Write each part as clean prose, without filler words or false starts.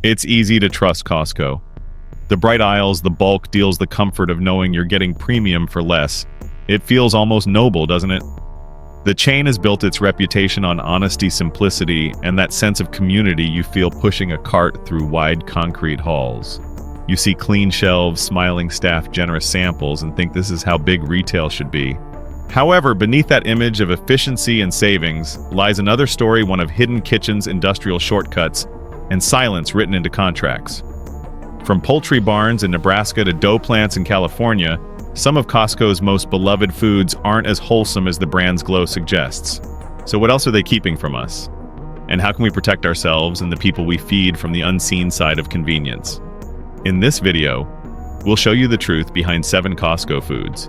It's easy to trust Costco. The bright aisles, the bulk deals, the comfort of knowing you're getting premium for less. It feels almost noble, doesn't it? The chain has built its reputation on honesty, simplicity, and that sense of community you feel pushing a cart through wide concrete halls. You see clean shelves, smiling staff, generous samples, and think this is how big retail should be. However, beneath that image of efficiency and savings lies another story, one of hidden kitchens, industrial shortcuts, and silence written into contracts. From poultry barns in Nebraska to dough plants in California, some of Costco's most beloved foods aren't as wholesome as the brand's glow suggests. So what else are they keeping from us? And how can we protect ourselves and the people we feed from the unseen side of convenience? In this video, we'll show you the truth behind 7 Costco foods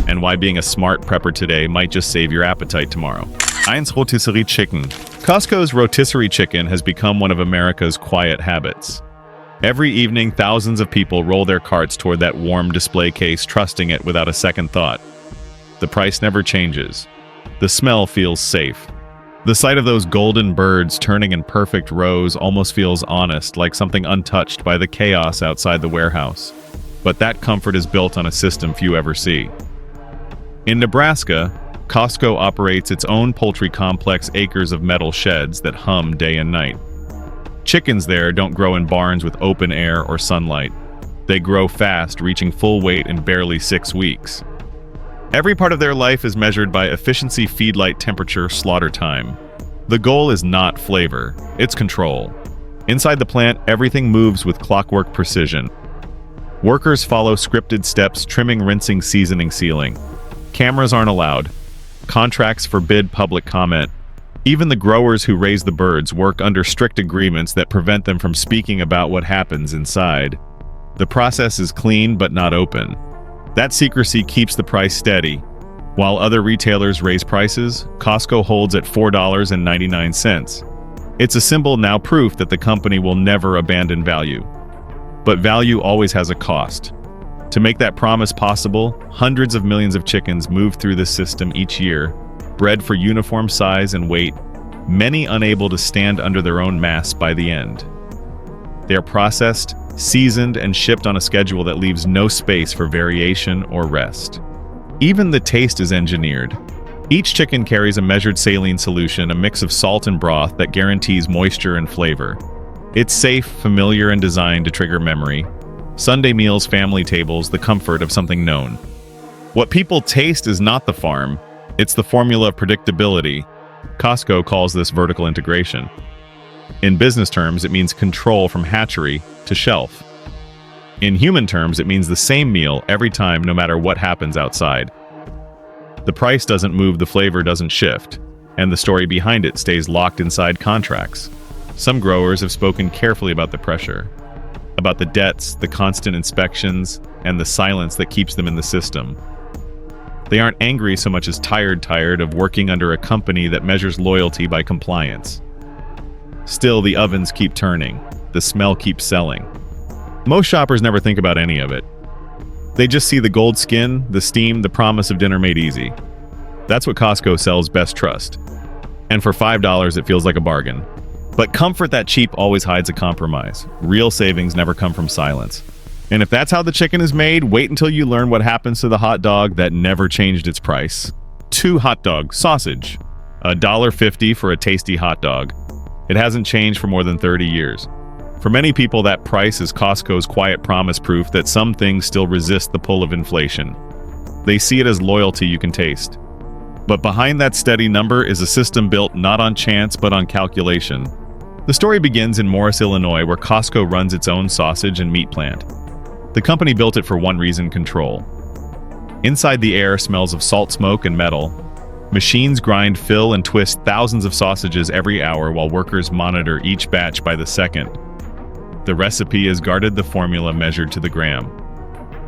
and why being a smart prepper today might just save your appetite tomorrow. 1. Rotisserie chicken. Costco's rotisserie chicken has become one of America's quiet habits. Every evening, thousands of people roll their carts toward that warm display case, trusting it without a second thought. The price never changes. The smell feels safe. The sight of those golden birds turning in perfect rows almost feels honest, like something untouched by the chaos outside the warehouse. But that comfort is built on a system few ever see. In Nebraska, Costco operates its own poultry complex, acres of metal sheds that hum day and night. Chickens there don't grow in barns with open air or sunlight. They grow fast, reaching full weight in barely 6 weeks. Every part of their life is measured by efficiency, feed light, temperature, slaughter time. The goal is not flavor, it's control. Inside the plant, everything moves with clockwork precision. Workers follow scripted steps, trimming, rinsing, seasoning, sealing. Cameras aren't allowed. Contracts forbid public comment. Even the growers who raise the birds work under strict agreements that prevent them from speaking about what happens inside. The process is clean but not open. That secrecy keeps the price steady. While other retailers raise prices, Costco holds at $4.99. It's a symbol, now proof, that the company will never abandon value. But value always has a cost. To make that promise possible, hundreds of millions of chickens move through the system each year, bred for uniform size and weight, many unable to stand under their own mass by the end. They are processed, seasoned, and shipped on a schedule that leaves no space for variation or rest. Even the taste is engineered. Each chicken carries a measured saline solution, a mix of salt and broth that guarantees moisture and flavor. It's safe, familiar, and designed to trigger memory. Sunday meals, family tables, the comfort of something known. What people taste is not the farm. It's the formula of predictability. Costco calls this vertical integration. In business terms, it means control from hatchery to shelf. In human terms, it means the same meal every time, no matter what happens outside. The price doesn't move, the flavor doesn't shift, and the story behind it stays locked inside contracts. Some growers have spoken carefully about the pressure, about the debts, the constant inspections, and the silence that keeps them in the system. They aren't angry so much as tired of working under a company that measures loyalty by compliance. Still, the ovens keep turning. The smell keeps selling. Most shoppers never think about any of it. They just see the gold skin, the steam, the promise of dinner made easy. That's what Costco sells, best trust. And for $5, it feels like a bargain. But comfort that cheap always hides a compromise. Real savings never come from silence. And if that's how the chicken is made, wait until you learn what happens to the hot dog that never changed its price. 2 hot dog, sausage. $1.50 for a tasty hot dog. It hasn't changed for more than 30 years. For many people, that price is Costco's quiet promise, proof that some things still resist the pull of inflation. They see it as loyalty you can taste. But behind that steady number is a system built not on chance but on calculation. The story begins in Morris, Illinois, where Costco runs its own sausage and meat plant. The company built it for one reason: control. Inside, the air smells of salt, smoke, and metal. Machines grind, fill, and twist thousands of sausages every hour while workers monitor each batch by the second. The recipe is guarded, the formula measured to the gram.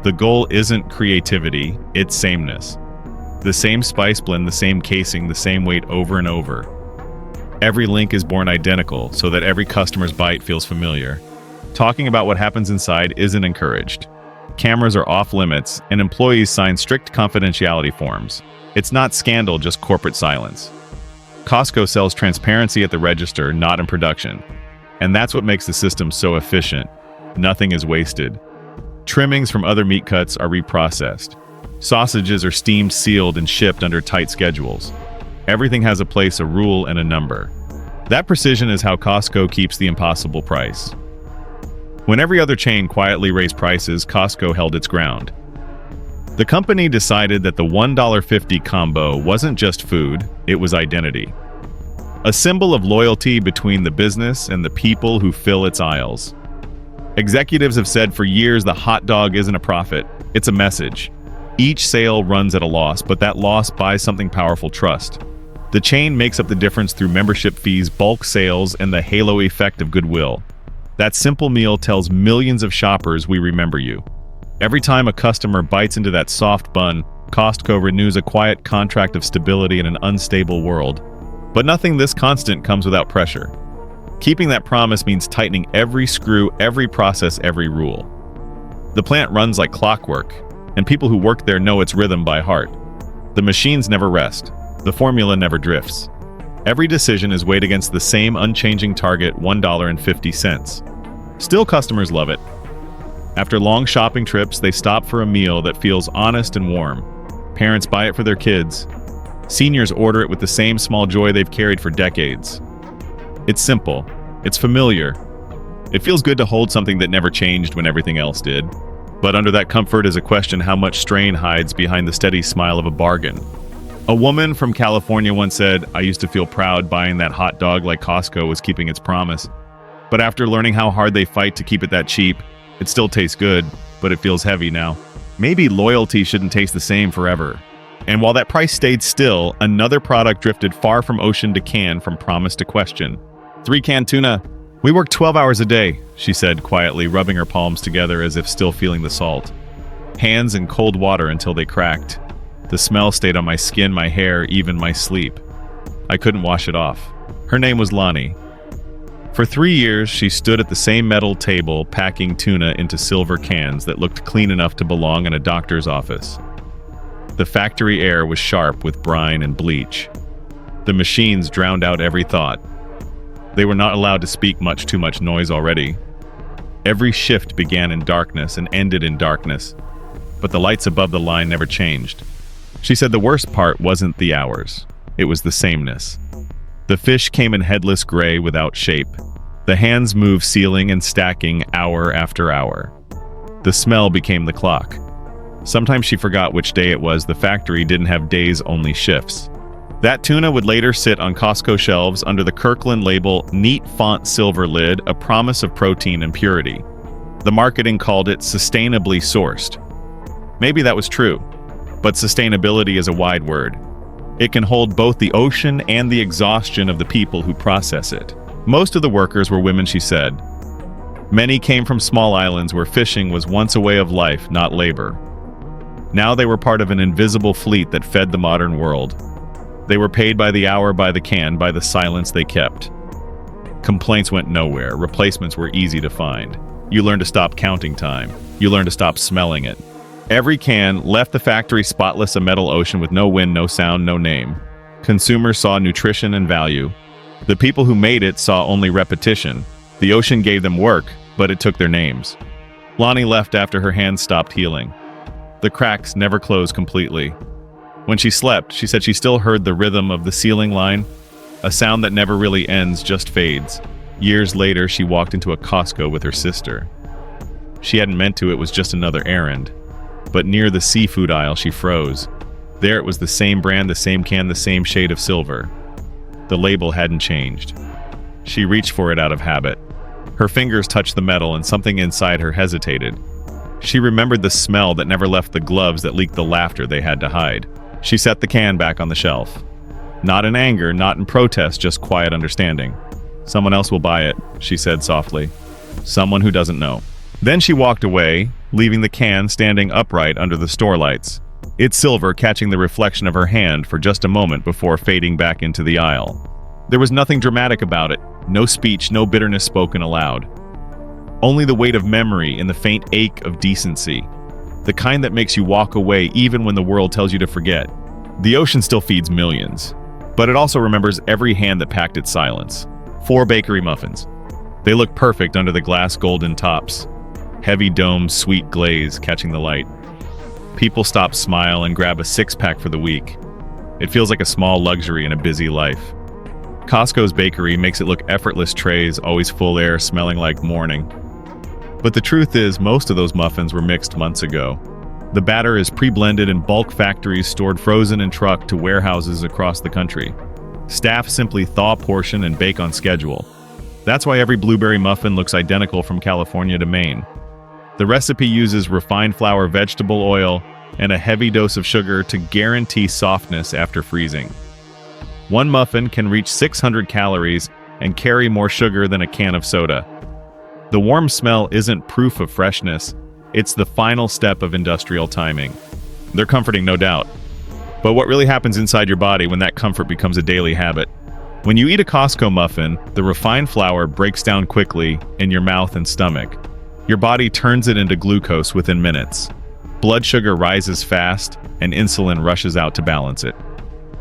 The goal isn't creativity, it's sameness. The same spice blend, the same casing, the same weight over and over. Every link is born identical so that every customer's bite feels familiar. Talking about what happens inside isn't encouraged. Cameras are off limits, and employees sign strict confidentiality forms. It's not scandal, just corporate silence. Costco sells transparency at the register, not in production. And that's what makes the system so efficient. Nothing is wasted. Trimmings from other meat cuts are reprocessed. Sausages are steamed, sealed, and shipped under tight schedules. Everything has a place, a rule, and a number. That precision is how Costco keeps the impossible price. When every other chain quietly raised prices, Costco held its ground. The company decided that the $1.50 combo wasn't just food, it was identity. A symbol of loyalty between the business and the people who fill its aisles. Executives have said for years the hot dog isn't a profit, it's a message. Each sale runs at a loss, but that loss buys something powerful: trust. The chain makes up the difference through membership fees, bulk sales, and the halo effect of goodwill. That simple meal tells millions of shoppers we remember you. Every time a customer bites into that soft bun, Costco renews a quiet contract of stability in an unstable world. But nothing this constant comes without pressure. Keeping that promise means tightening every screw, every process, every rule. The plant runs like clockwork, and people who work there know its rhythm by heart. The machines never rest. The formula never drifts. Every decision is weighed against the same unchanging target, $1.50. Still, customers love it. After long shopping trips, they stop for a meal that feels honest and warm. Parents buy it for their kids. Seniors order it with the same small joy they've carried for decades. It's simple. It's familiar. It feels good to hold something that never changed when everything else did. But under that comfort is a question: how much strain hides behind the steady smile of a bargain? A woman from California once said, "I used to feel proud buying that hot dog like Costco was keeping its promise. But after learning how hard they fight to keep it that cheap, it still tastes good, but it feels heavy now." Maybe loyalty shouldn't taste the same forever. And while that price stayed still, another product drifted far from ocean to can, from promise to question. 3-can tuna. "We work 12 hours a day," she said quietly, rubbing her palms together as if still feeling the salt. Hands in cold water until they cracked. The smell stayed on my skin, my hair, even my sleep. I couldn't wash it off. Her name was Lonnie. For 3 years, she stood at the same metal table, packing tuna into silver cans that looked clean enough to belong in a doctor's office. The factory air was sharp with brine and bleach. The machines drowned out every thought. They were not allowed to speak, too much noise already. Every shift began in darkness and ended in darkness, but the lights above the line never changed. She said the worst part wasn't the hours, it was the sameness. The fish came in headless gray without shape. The hands moved, sealing and stacking hour after hour. The smell became the clock. Sometimes she forgot which day it was. The factory didn't have days, only shifts. That tuna would later sit on Costco shelves under the Kirkland label, neat font silver lid, a promise of protein and purity. The marketing called it sustainably sourced. Maybe that was true, but sustainability is a wide word. It can hold both the ocean and the exhaustion of the people who process it. Most of the workers were women, she said. Many came from small islands where fishing was once a way of life, not labor. Now they were part of an invisible fleet that fed the modern world. They were paid by the hour, by the can, by the silence they kept. Complaints went nowhere. Replacements were easy to find. You learned to stop counting time. You learned to stop smelling it. Every can left the factory spotless, a metal ocean with no wind, no sound, no name. Consumers saw nutrition and value. The people who made it saw only repetition. The ocean gave them work, but it took their names. Lonnie left after her hands stopped healing. The cracks never closed completely. When she slept, she said she still heard the rhythm of the sealing line, a sound that never really ends, just fades. Years later, she walked into a Costco with her sister. She hadn't meant to, it was just another errand. But near the seafood aisle, she froze. There it was, the same brand, the same can, the same shade of silver. The label hadn't changed. She reached for it out of habit. Her fingers touched the metal and something inside her hesitated. She remembered the smell that never left, the gloves that leaked, the laughter they had to hide. She set the can back on the shelf. Not in anger, not in protest, just quiet understanding. "Someone else will buy it," she said softly. "Someone who doesn't know." Then she walked away, leaving the can standing upright under the store lights. Its silver catching the reflection of her hand for just a moment before fading back into the aisle. There was nothing dramatic about it. No speech, no bitterness spoken aloud. Only the weight of memory and the faint ache of decency. The kind that makes you walk away even when the world tells you to forget. The ocean still feeds millions, but it also remembers every hand that packed its silence. 4 bakery muffins. They look perfect under the glass golden tops. Heavy domed, sweet glaze catching the light. People stop, smile, and grab a six-pack for the week. It feels like a small luxury in a busy life. Costco's bakery makes it look effortless, trays always full air, smelling like morning. But the truth is, most of those muffins were mixed months ago. The batter is pre-blended in bulk factories, stored frozen and trucked to warehouses across the country. Staff simply thaw, portion, and bake on schedule. That's why every blueberry muffin looks identical from California to Maine. The recipe uses refined flour, vegetable oil, and a heavy dose of sugar to guarantee softness after freezing. One muffin can reach 600 calories and carry more sugar than a can of soda. The warm smell isn't proof of freshness, it's the final step of industrial timing. They're comforting, no doubt. But what really happens inside your body when that comfort becomes a daily habit? When you eat a Costco muffin, the refined flour breaks down quickly in your mouth and stomach. Your body turns it into glucose within minutes. Blood sugar rises fast, and insulin rushes out to balance it.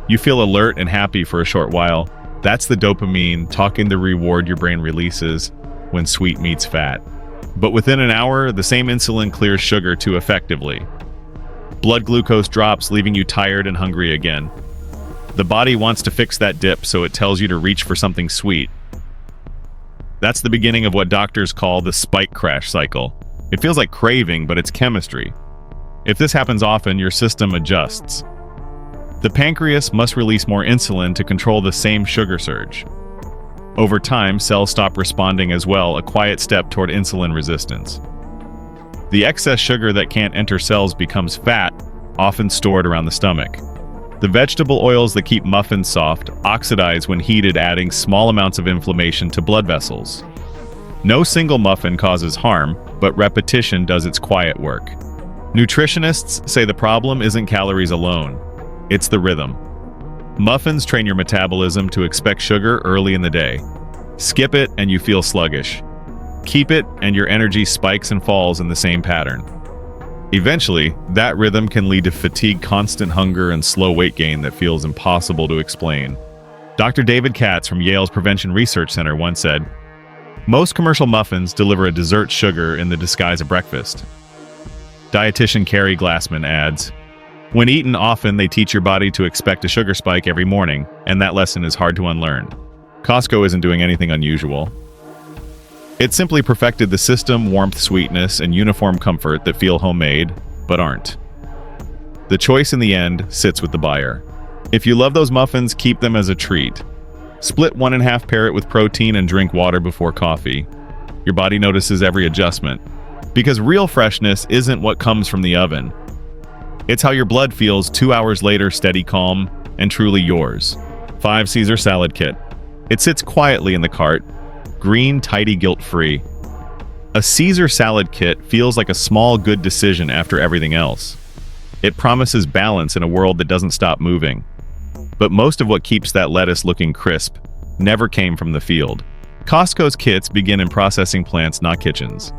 You feel alert and happy for a short while. That's the dopamine talking the reward your brain releases when sweet meets fat. But within an hour, the same insulin clears sugar too effectively. Blood glucose drops, leaving you tired and hungry again. The body wants to fix that dip, so it tells you to reach for something sweet. That's the beginning of what doctors call the spike crash cycle. It feels like craving, but it's chemistry. If this happens often, your system adjusts. The pancreas must release more insulin to control the same sugar surge. Over time, cells stop responding as well, a quiet step toward insulin resistance. The excess sugar that can't enter cells becomes fat, often stored around the stomach. The vegetable oils that keep muffins soft oxidize when heated, adding small amounts of inflammation to blood vessels. No single muffin causes harm, but repetition does its quiet work. Nutritionists say the problem isn't calories alone, it's the rhythm. Muffins train your metabolism to expect sugar early in the day. Skip it and you feel sluggish. Keep it and your energy spikes and falls in the same pattern. Eventually, that rhythm can lead to fatigue, constant hunger, and slow weight gain that feels impossible to explain. Dr. David Katz from Yale's Prevention Research Center once said, "Most commercial muffins deliver a dessert sugar in the disguise of breakfast." Dietitian Carrie Glassman adds, "When eaten often, they teach your body to expect a sugar spike every morning, and that lesson is hard to unlearn." Costco isn't doing anything unusual. It simply perfected the system, warmth, sweetness, and uniform comfort that feel homemade, but aren't. The choice in the end sits with the buyer. If you love those muffins, keep them as a treat. Split 1.5 pair it with protein and drink water before coffee. Your body notices every adjustment. Because real freshness isn't what comes from the oven. It's how your blood feels 2 hours later, steady, calm, and truly yours. 5 Caesar Salad Kit. It sits quietly in the cart. Green, tidy, guilt-free. A Caesar salad kit feels like a small good decision after everything else. It promises balance in a world that doesn't stop moving. But most of what keeps that lettuce looking crisp never came from the field. Costco's kits begin in processing plants, not kitchens.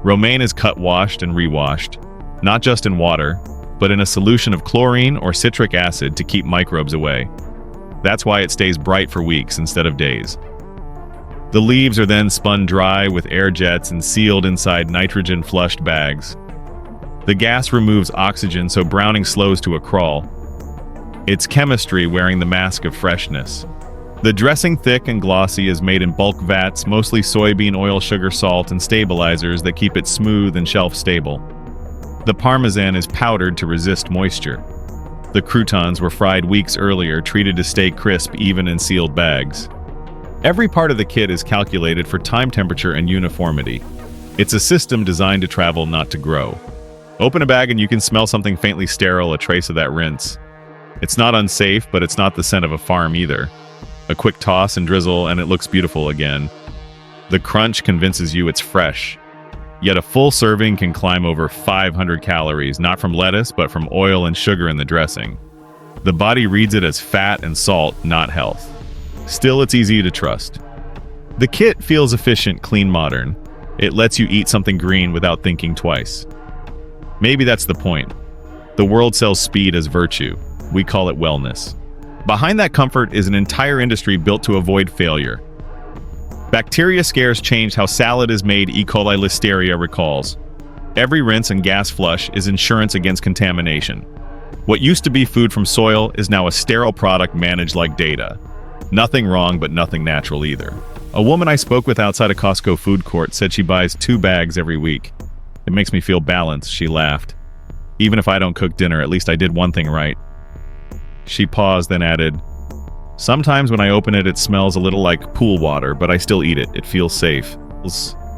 Romaine is cut, washed, and re-washed, not just in water, but in a solution of chlorine or citric acid to keep microbes away. That's why it stays bright for weeks instead of days. The leaves are then spun dry with air jets and sealed inside nitrogen-flushed bags. The gas removes oxygen, so browning slows to a crawl. It's chemistry wearing the mask of freshness. The dressing, thick and glossy, is made in bulk vats, mostly soybean oil, sugar, salt, and stabilizers that keep it smooth and shelf-stable. The Parmesan is powdered to resist moisture. The croutons were fried weeks earlier, treated to stay crisp even in sealed bags. Every part of the kit is calculated for time, temperature, and uniformity. It's a system designed to travel, not to grow. Open a bag and you can smell something faintly sterile, a trace of that rinse. It's not unsafe, but it's not the scent of a farm either. A quick toss and drizzle, and it looks beautiful again. The crunch convinces you it's fresh. Yet a full serving can climb over 500 calories, not from lettuce, but from oil and sugar in the dressing. The body reads it as fat and salt, not health. Still, it's easy to trust. The kit feels efficient, clean, modern. It lets you eat something green without thinking twice. Maybe that's the point. The world sells speed as virtue. We call it wellness. Behind that comfort is an entire industry built to avoid failure. Bacteria scares changed how salad is made, E. coli listeria recalls. Every rinse and gas flush is insurance against contamination. What used to be food from soil is now a sterile product managed like data. Nothing wrong, but nothing natural either. A woman I spoke with outside a Costco food court said she buys 2 bags every week. It makes me feel balanced, she laughed. Even if I don't cook dinner, at least I did one thing right. She paused, then added, sometimes when I open it, it smells a little like pool water, but I still eat it. It feels safe.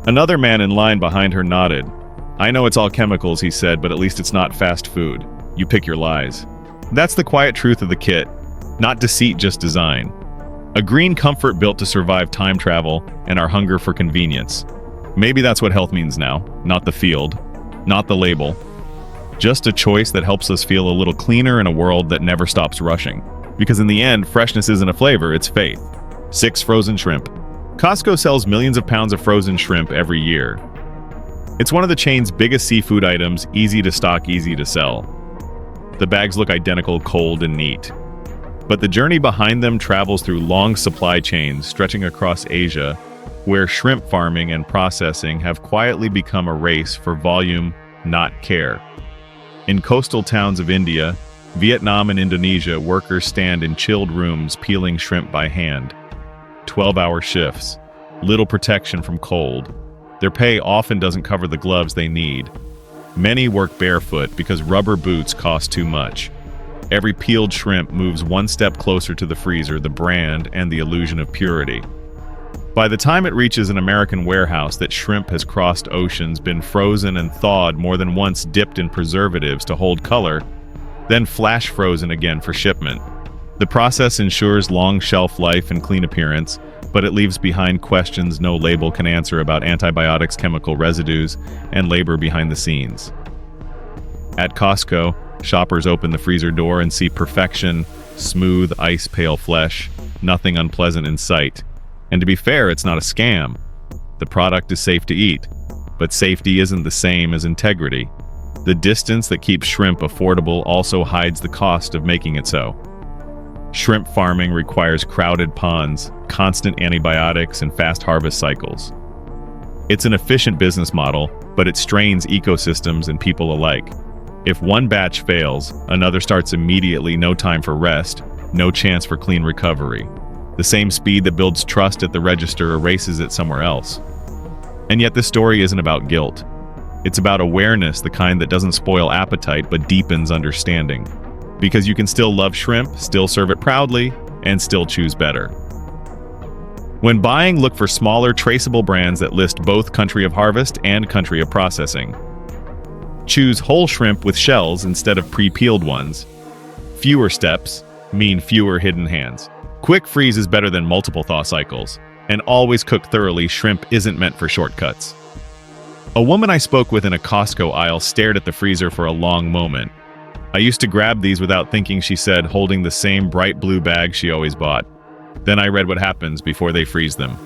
Another man in line behind her nodded. I know it's all chemicals, he said, but at least it's not fast food. You pick your lies. That's the quiet truth of the kit. Not deceit, just design. A green comfort built to survive time travel and our hunger for convenience. Maybe that's what health means now. Not the field. Not the label. Just a choice that helps us feel a little cleaner in a world that never stops rushing. Because in the end, freshness isn't a flavor, it's faith. 6 frozen shrimp. Costco sells millions of pounds of frozen shrimp every year. It's one of the chain's biggest seafood items, easy to stock, easy to sell. The bags look identical, cold and neat. But the journey behind them travels through long supply chains stretching across Asia, where shrimp farming and processing have quietly become a race for volume, not care. In coastal towns of India, Vietnam and Indonesia, workers stand in chilled rooms peeling shrimp by hand. 12-hour shifts, little protection from cold. Their pay often doesn't cover the gloves they need. Many work barefoot because rubber boots cost too much. Every peeled shrimp moves one step closer to the freezer, the brand, and the illusion of purity. By the time it reaches an American warehouse, that shrimp has crossed oceans, been frozen and thawed more than once, dipped in preservatives to hold color, then flash frozen again for shipment. The process ensures long shelf life and clean appearance, but it leaves behind questions no label can answer about antibiotics, chemical residues, and labor behind the scenes. At Costco, shoppers open the freezer door and see perfection, smooth, ice-pale flesh, nothing unpleasant in sight. And to be fair, it's not a scam. The product is safe to eat, but safety isn't the same as integrity. The distance that keeps shrimp affordable also hides the cost of making it so. Shrimp farming requires crowded ponds, constant antibiotics, and fast harvest cycles. It's an efficient business model, but it strains ecosystems and people alike. If one batch fails, another starts immediately, no time for rest, no chance for clean recovery. The same speed that builds trust at the register erases it somewhere else. And yet this story isn't about guilt. It's about awareness, the kind that doesn't spoil appetite but deepens understanding. Because you can still love shrimp, still serve it proudly, and still choose better. When buying, look for smaller, traceable brands that list both country of harvest and country of processing. Choose whole shrimp with shells instead of pre-peeled ones. Fewer steps mean fewer hidden hands. Quick freeze is better than multiple thaw cycles. And always cook thoroughly. Shrimp isn't meant for shortcuts. A woman I spoke with in a Costco aisle stared at the freezer for a long moment. I used to grab these without thinking, she said, holding the same bright blue bag she always bought. Then I read what happens before they freeze them.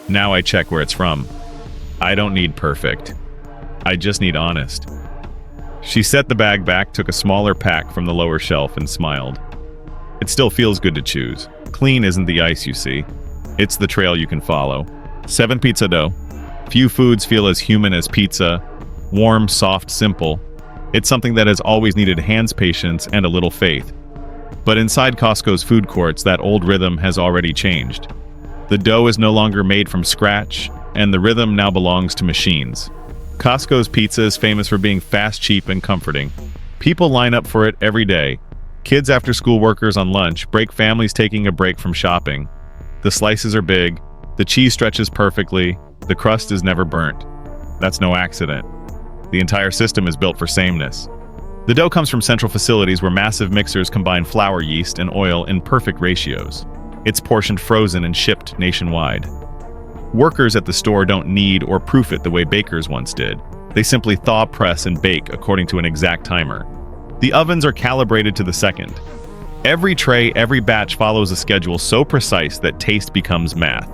Now I check where it's from. I don't need perfect. I just need honest. She set the bag back, took a smaller pack from the lower shelf, and smiled. It still feels good to choose. Clean isn't the ice you see. It's the trail you can follow. 7 pizza dough. Few foods feel as human as pizza. Warm, soft, simple. It's something that has always needed hands, patience, and a little faith. But inside Costco's food courts, that old rhythm has already changed. The dough is no longer made from scratch, and the rhythm now belongs to machines. Costco's pizza is famous for being fast, cheap, and comforting. People line up for it every day. Kids after school, workers on lunch, break families taking a break from shopping. The slices are big, the cheese stretches perfectly, the crust is never burnt. That's no accident. The entire system is built for sameness. The dough comes from central facilities where massive mixers combine flour, yeast, and oil in perfect ratios. It's portioned, frozen, and shipped nationwide. Workers at the store don't knead or proof it the way bakers once did. They simply thaw, press, and bake according to an exact timer. The ovens are calibrated to the second. Every tray, every batch follows a schedule so precise that taste becomes math.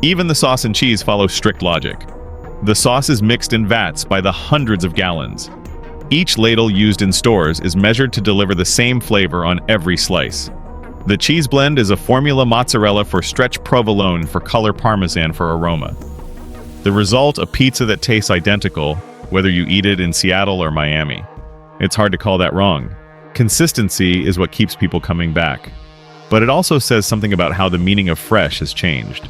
Even the sauce and cheese follow strict logic. The sauce is mixed in vats by the hundreds of gallons. Each ladle used in stores is measured to deliver the same flavor on every slice. The cheese blend is a formula mozzarella for stretch provolone for color, parmesan for aroma. The result, a pizza that tastes identical, whether you eat it in Seattle or Miami. It's hard to call that wrong. Consistency is what keeps people coming back. But it also says something about how the meaning of fresh has changed.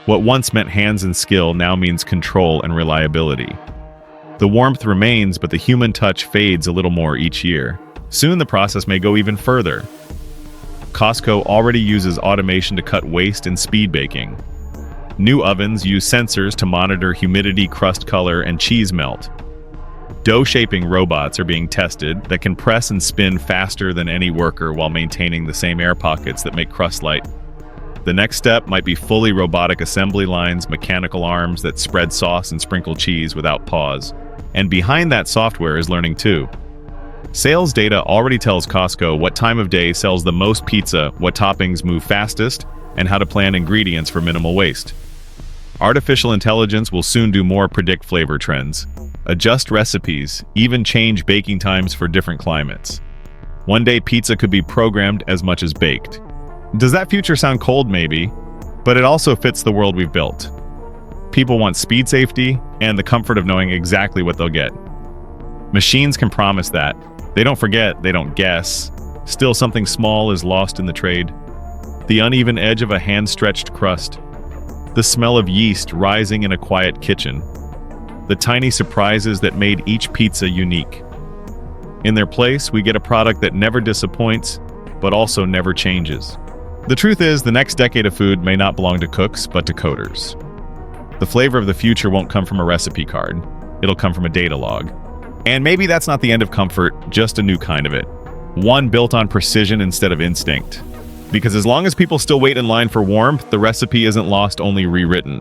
What once meant hands and skill now means control and reliability. The warmth remains, but the human touch fades a little more each year. Soon the process may go even further. Costco already uses automation to cut waste and speed baking. New ovens use sensors to monitor humidity, crust color, and cheese melt. Dough shaping robots are being tested that can press and spin faster than any worker while maintaining the same air pockets that make crust light. The next step might be fully robotic assembly lines, mechanical arms that spread sauce and sprinkle cheese without pause. And behind that software is learning too. Sales data already tells Costco what time of day sells the most pizza, what toppings move fastest, and how to plan ingredients for minimal waste. Artificial intelligence will soon do more, predict flavor trends, adjust recipes, even change baking times for different climates. One day pizza could be programmed as much as baked. Does that future sound cold? Maybe, but it also fits the world we've built. People want speed, safety, and the comfort of knowing exactly what they'll get. Machines can promise that. They don't forget, they don't guess. Still, something small is lost in the trade. The uneven edge of a hand-stretched crust. The smell of yeast rising in a quiet kitchen. The tiny surprises that made each pizza unique. In their place, we get a product that never disappoints, but also never changes. The truth is, the next decade of food may not belong to cooks, but to coders. The flavor of the future won't come from a recipe card. It'll come from a data log. And maybe that's not the end of comfort, just a new kind of it. One built on precision instead of instinct. Because as long as people still wait in line for warmth, the recipe isn't lost, only rewritten.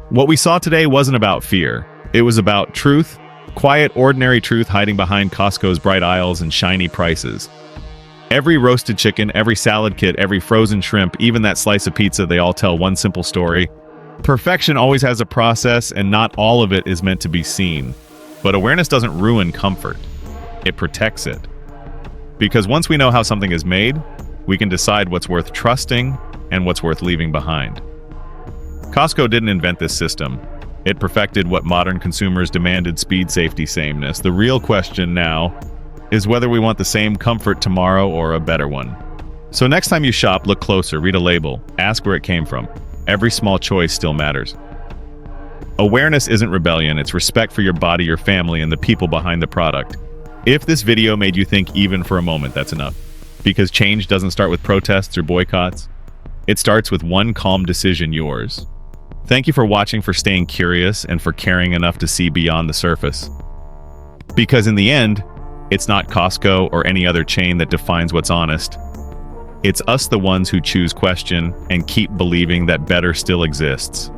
What we saw today wasn't about fear. It was about truth, quiet, ordinary truth hiding behind Costco's bright aisles and shiny prices. Every roasted chicken, every salad kit, every frozen shrimp, even that slice of pizza, they all tell one simple story. Perfection always has a process, and not all of it is meant to be seen. But awareness doesn't ruin comfort. It protects it. Because once we know how something is made, we can decide what's worth trusting and what's worth leaving behind. Costco didn't invent this system. It perfected what modern consumers demanded: speed, safety, sameness. The real question now is whether we want the same comfort tomorrow or a better one. So next time you shop, look closer, read a label, ask where it came from. Every small choice still matters. Awareness isn't rebellion, it's respect for your body, your family, and the people behind the product. If this video made you think even for a moment, that's enough. Because change doesn't start with protests or boycotts. It starts with one calm decision, yours. Thank you for watching, for staying curious, and for caring enough to see beyond the surface. Because in the end, it's not Costco or any other chain that defines what's honest. It's us, the ones who choose, question, and keep believing that better still exists.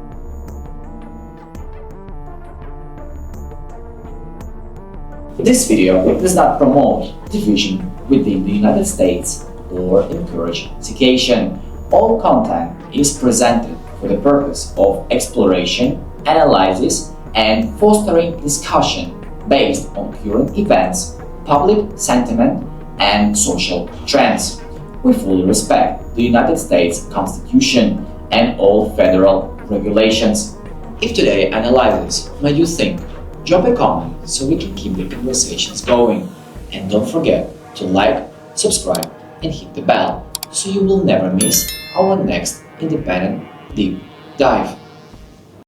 This video does not promote division within the United States or encourage segregation. All content is presented for the purpose of exploration, analysis, and fostering discussion based on current events, public sentiment, and social trends. We fully respect the United States Constitution and all federal regulations. If today's analysis made you think, drop a comment so we can keep the conversations going. And don't forget to like, subscribe, and hit the bell so you will never miss our next independent deep dive.